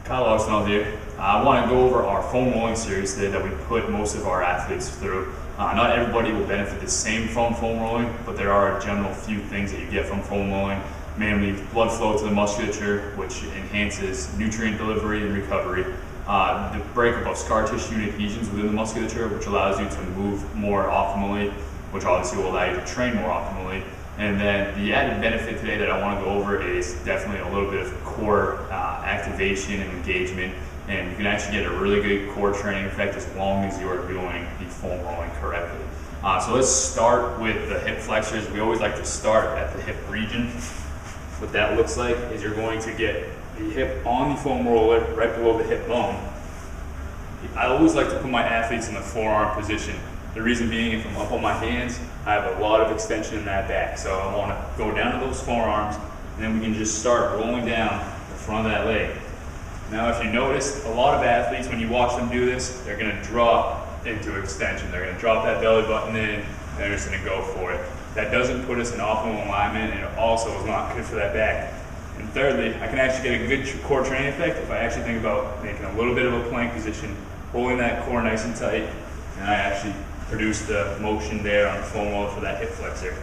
Kyle Arsenal here. I want to go over our foam rolling series today that we put most of our athletes through. Not everybody will benefit the same from foam rolling, but there are a general few things that you get from foam rolling, mainly blood flow to the musculature, which enhances nutrient delivery and recovery, the breakup of scar tissue and adhesions within the musculature, which allows you to move more optimally, which obviously will allow you to train more optimally. And then the added benefit today that I want to go over is definitely a little bit of core activation and engagement, and you can actually get a really good core training effect as long as you are doing the foam rolling correctly. So let's start with the hip flexors. We always like to start at the hip region. What that looks like is you're going to get the hip on the foam roller right below the hip bone. I always like to put my athletes in the forearm position. The reason being, if I'm up on my hands, I have a lot of extension in that back. So I want to go down to those forearms, and then we can just start rolling down the front of that leg. Now, if you notice, a lot of athletes, when you watch them do this, they're going to drop into extension. They're going to drop that belly button in, and they're just going to go for it. That doesn't put us in optimal alignment, and it also is not good for that back. And thirdly, I can actually get a good core training effect if I actually think about making a little bit of a plank position, holding that core nice and tight, and I actually produce the motion there on the foam roller for that hip flexor.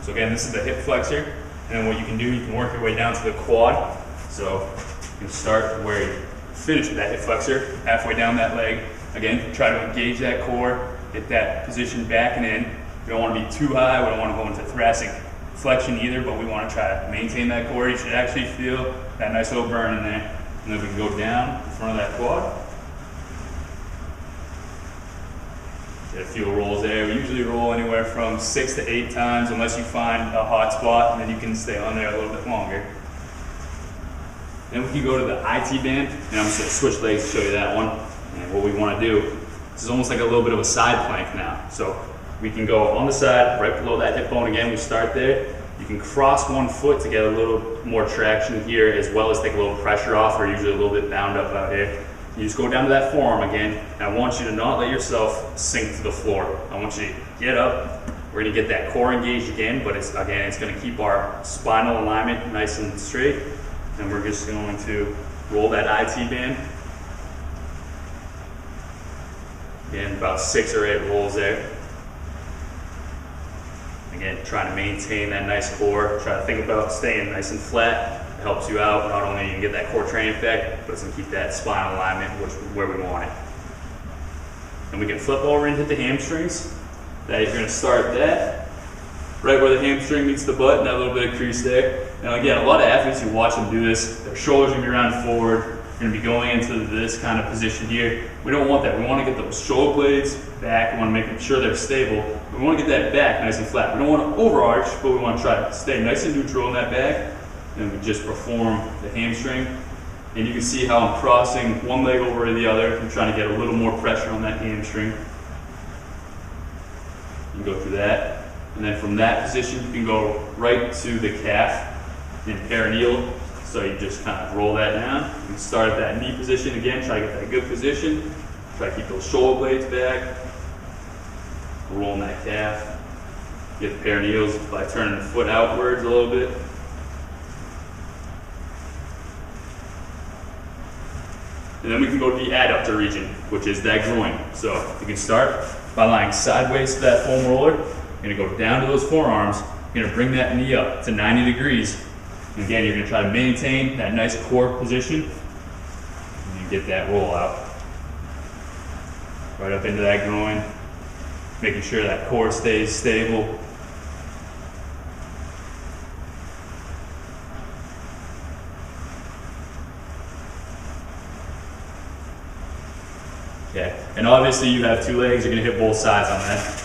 So again, this is the hip flexor, and then what you can do, you can work your way down to the quad. So you can start where you finish with that hip flexor, halfway down that leg. Again, try to engage that core, get that position back and in. We don't want to be too high, we don't want to go into thoracic flexion either, but we want to try to maintain that core. You should actually feel that nice little burn in there. And then we can go down in front of that quad. Get a few rolls there. We usually roll anywhere from 6 to 8 times unless you find a hot spot, and then you can stay on there a little bit longer. Then we can go to the IT band, and I'm just going to switch legs to show you that one. And what we want to do, this is almost like a little bit of a side plank now. So we can go on the side, right below that hip bone again, we start there. You can cross one foot to get a little more traction here, as well as take a little pressure off. We're usually a little bit bound up out here. You just go down to that forearm again, and I want you to not let yourself sink to the floor. I want you to get up. We're going to get that core engaged again, but it's going to keep our spinal alignment nice and straight. And we're just going to roll that IT band. Again, about 6 or 8 rolls there. Again, trying to maintain that nice core. Try to think about staying nice and flat. It helps you out. Not only you can get that core training effect, but it's going to keep that spinal alignment where we want it. And we can flip over and hit the hamstrings. That you're going to start that right where the hamstring meets the butt, and that little bit of crease there. Now again, a lot of athletes, you watch them do this, their shoulders are going to be rounded forward. You're going to be going into this kind of position here. We don't want that. We want to get those shoulder blades back. We want to make sure they're stable. We want to get that back nice and flat. We don't want to overarch, but we want to try to stay nice and neutral in that back. And we just perform the hamstring. And you can see how I'm crossing one leg over the other. I'm trying to get a little more pressure on that hamstring. You can go through that. And then from that position, you can go right to the calf in perineal. So you just kind of roll that down. You can start at that knee position again, try to get that good position. Try to keep those shoulder blades back. Rolling that calf. Get the perineals by turning the foot outwards a little bit. And then we can go to the adductor region, which is that groin. So you can start by lying sideways to that foam roller. You're going to go down to those forearms. You're going to bring that knee up to 90 degrees. And again, you're going to try to maintain that nice core position. And you get that roll out. Right up into that groin. Making sure that core stays stable. Okay, and obviously you have 2 legs, you're going to hit both sides on that.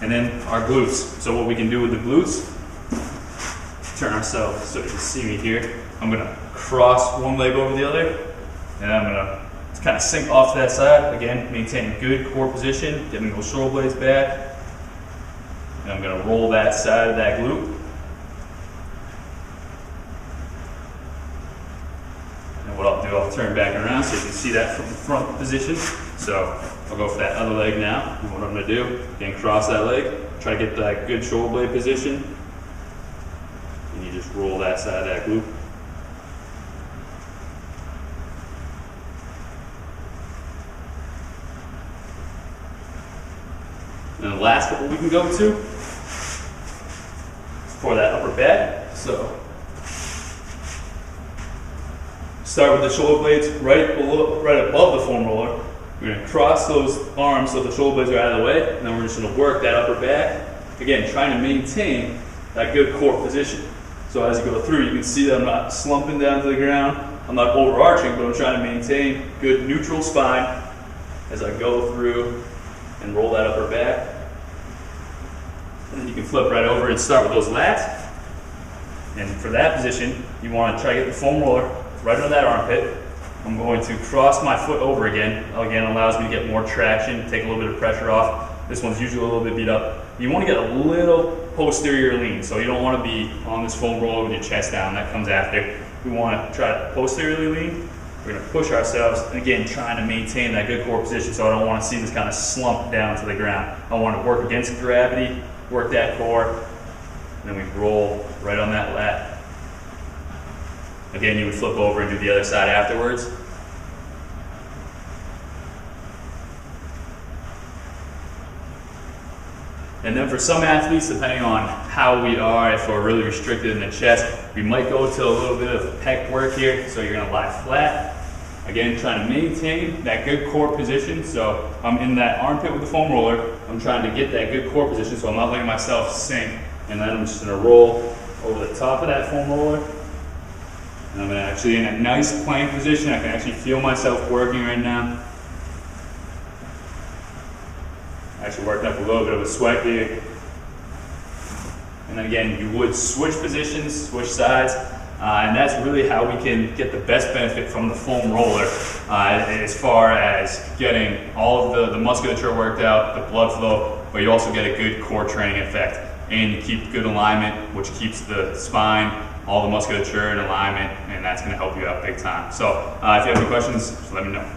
And then our glutes. So what we can do with the glutes, turn ourselves so you can see me here. I'm going to cross one leg over the other, and I'm going to kind of sink off to that side. Again, maintaining good core position, getting those shoulder blades back. And I'm going to roll that side of that glute. And what I'll do, I'll turn back around so you can see that from the front position. So I'll go for that other leg now. And what I'm going to do, again, cross that leg, try to get that good shoulder blade position. And you just roll that side of that glute. And the last couple we can go to for that upper back. So start with the shoulder blades right above the foam roller. We're going to cross those arms so the shoulder blades are out of the way, and then we're just going to work that upper back. Again, trying to maintain that good core position. So as you go through, you can see that I'm not slumping down to the ground. I'm not overarching, but I'm trying to maintain good neutral spine as I go through and roll that upper back. And then you can flip right over and start with those lats. And for that position, you want to try to get the foam roller right under that armpit. I'm going to cross my foot over again. Again, it allows me to get more traction, take a little bit of pressure off. This one's usually a little bit beat up. You want to get a little posterior lean, so you don't want to be on this foam roller with your chest down. That comes after. We want to try to posteriorly lean. We're going to push ourselves, again, trying to maintain that good core position, so I don't want to see this kind of slump down to the ground. I want to work against gravity, work that core, and then we roll right on that lat. Again, you would flip over and do the other side afterwards. And then for some athletes, depending on how we are, if we're really restricted in the chest, we might go to a little bit of pec work here. So you're gonna lie flat. Again, trying to maintain that good core position. So I'm in that armpit with the foam roller. I'm trying to get that good core position so I'm not letting myself sink. And then I'm just gonna roll over the top of that foam roller. And I'm gonna actually in a nice plank position. I can actually feel myself working right now. Actually working up a little bit of a sweat here. And then again, you would switch positions, switch sides, and that's really how we can get the best benefit from the foam roller as far as getting all of the musculature worked out, the blood flow, but you also get a good core training effect. And you keep good alignment, which keeps the spine, all the musculature in alignment, and that's gonna help you out big time. So if you have any questions, just let me know.